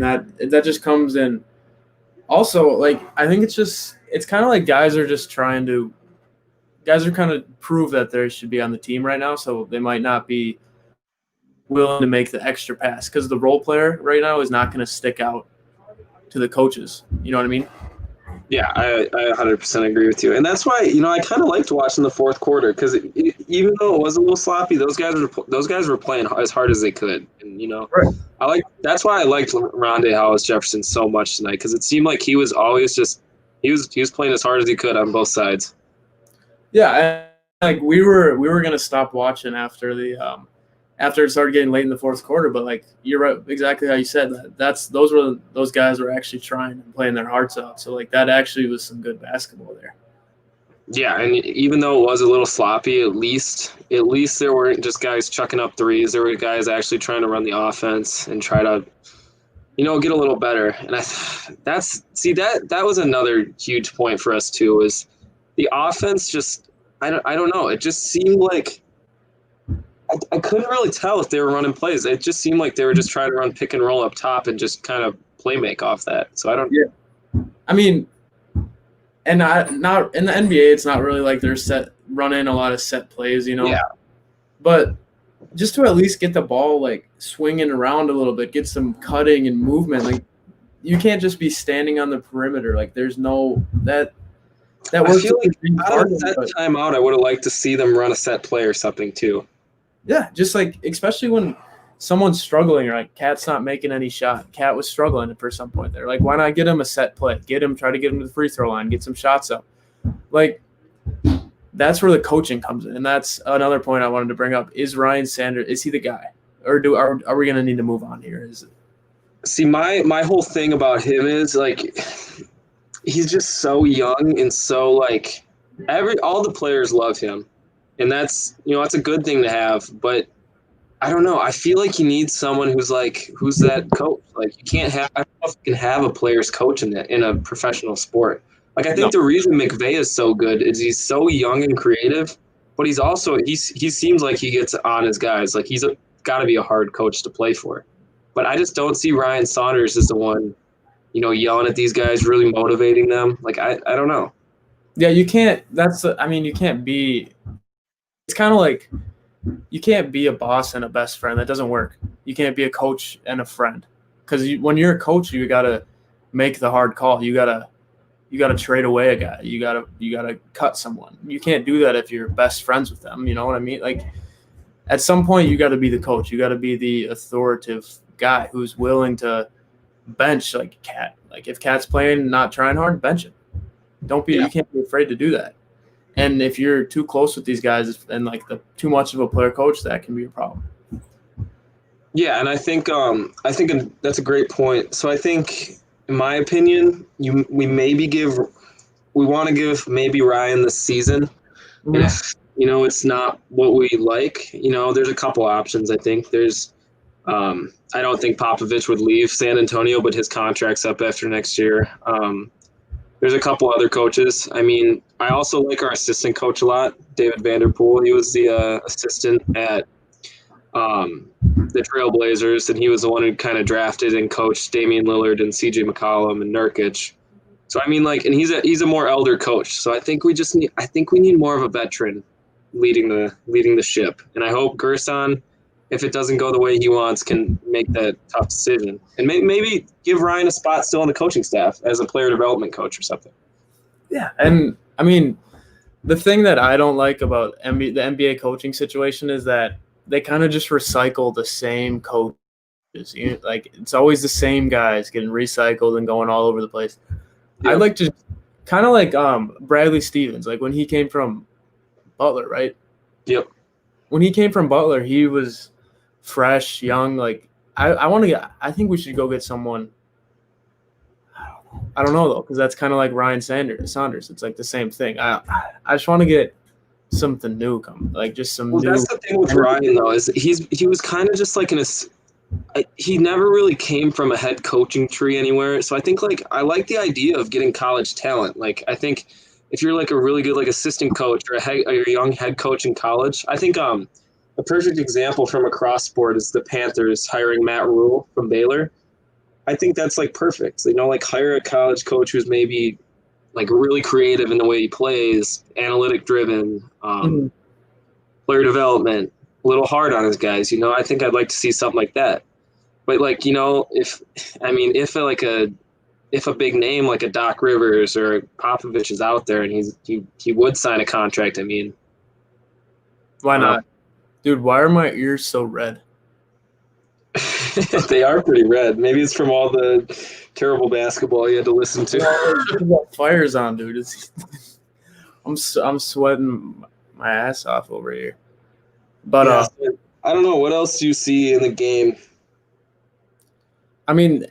that just comes in. Also, like I think it's kind of like guys are kind of prove that they should be on the team right now, so they might not be willing to make the extra pass because the role player right now is not going to stick out to the coaches. You know what I mean? Yeah, I 100% agree with you, and that's why I kind of liked watching the fourth quarter because even though it was a little sloppy, those guys were playing as hard as they could, and Right. that's why I liked Rondé Hollis Jefferson so much tonight because it seemed like he was always just he was playing as hard as he could on both sides. Yeah, and, like we were gonna stop watching after it started getting late in the fourth quarter, but like you're right, exactly how you said that. Those guys were actually trying and playing their hearts out. So like that actually was some good basketball there. Yeah, and even though it was a little sloppy, at least there weren't just guys chucking up threes. There were guys actually trying to run the offense and try to get a little better. And that was another huge point for us too. Was the offense just I don't know. It just seemed like I couldn't really tell if they were running plays. It just seemed like they were just trying to run pick and roll up top and just kind of play make off that. So I don't. Yeah, I mean, and not in the NBA, it's not really like they're running a lot of set plays, Yeah. But just to at least get the ball like swinging around a little bit, get some cutting and movement. Like you can't just be standing on the perimeter. Like there's no that. That I works feel like out of that timeout, I would have liked to see them run a set play or something too. Yeah, just like especially when someone's struggling, or like Cat's not making any shot. Cat was struggling for some point there. Like, why not get him a set play? Try to get him to the free throw line, get some shots up. Like, that's where the coaching comes in. And that's another point I wanted to bring up. Is Ryan Saunders, is he the guy? Or are we gonna need to move on here? See, my whole thing about him is like he's just so young and so like all the players love him. And that's that's a good thing to have, but I don't know. I feel like you need someone who's that coach. Like you can't have I don't know if you can have a player's coach in a professional sport. Like I think the reason McVay is so good is he's so young and creative, but he's also he seems like he gets on his guys. Like he's got to be a hard coach to play for. But I just don't see Ryan Saunders as the one, yelling at these guys, really motivating them. Like I don't know. Yeah, you can't. You can't be. It's kind of like you can't be a boss and a best friend. That doesn't work. You can't be a coach and a friend, because when you're a coach, you gotta make the hard call. You gotta trade away a guy. You gotta cut someone. You can't do that if you're best friends with them. You know what I mean? Like at some point, you got to be the coach. You got to be the authoritative guy who's willing to bench like Cat. Like if Cat's playing, not trying hard, bench him. You can't be afraid to do that. And if you're too close with these guys and like too much of a player coach, that can be a problem. Yeah, and I think that's a great point. So I think, in my opinion, we want to give maybe Ryan this season. Mm-hmm. And if it's not what we like, there's a couple options. I think there's I don't think Popovich would leave San Antonio, but his contract's up after next year. There's a couple other coaches. I mean, I also like our assistant coach a lot, David Vanderpool. He was the assistant at the Trailblazers, and he was the one who kind of drafted and coached Damian Lillard and C.J. McCollum and Nurkic. So I mean, and he's a more elder coach. So I think we need more of a veteran leading the ship. And I hope Gerson, if it doesn't go the way he wants, can make that tough decision. And maybe give Ryan a spot still on the coaching staff as a player development coach or something. Yeah, and I mean, the thing that I don't like about the NBA coaching situation is that they kind of just recycle the same coaches. Like it's always the same guys getting recycled and going all over the place. Yep. I'd like to kind of like Bradley Stevens, like when he came from Butler, right? Yep. When he came from Butler, he was fresh, young. Like I think we should go get someone. I don't know though, because that's kind of like Ryan Saunders. It's like the same thing. I just want to get something new just some new. That's the thing with Ryan though, is he was kind of just like he never really came from a head coaching tree anywhere. So I think I like the idea of getting college talent. Like I think if you're like a really good assistant coach or a young head coach in college, I think a perfect example from across sport is the Panthers hiring Matt Rule from Baylor. I think that's like perfect. You know, like hire a college coach who's maybe like really creative in the way he plays, analytic driven, Mhm. player development, a little hard on his guys. You know, I think I'd like to see something like that. But like, you know, if a big name like a Doc Rivers or Popovich is out there and he would sign a contract, I mean, Why I don't not, dude? Why are my ears so red? know. They are pretty red. Maybe it's from all the terrible basketball you had to listen to. You got fires on, dude. I'm sweating my ass off over here. But Yeah, so I don't know what else do you see in the game. I mean,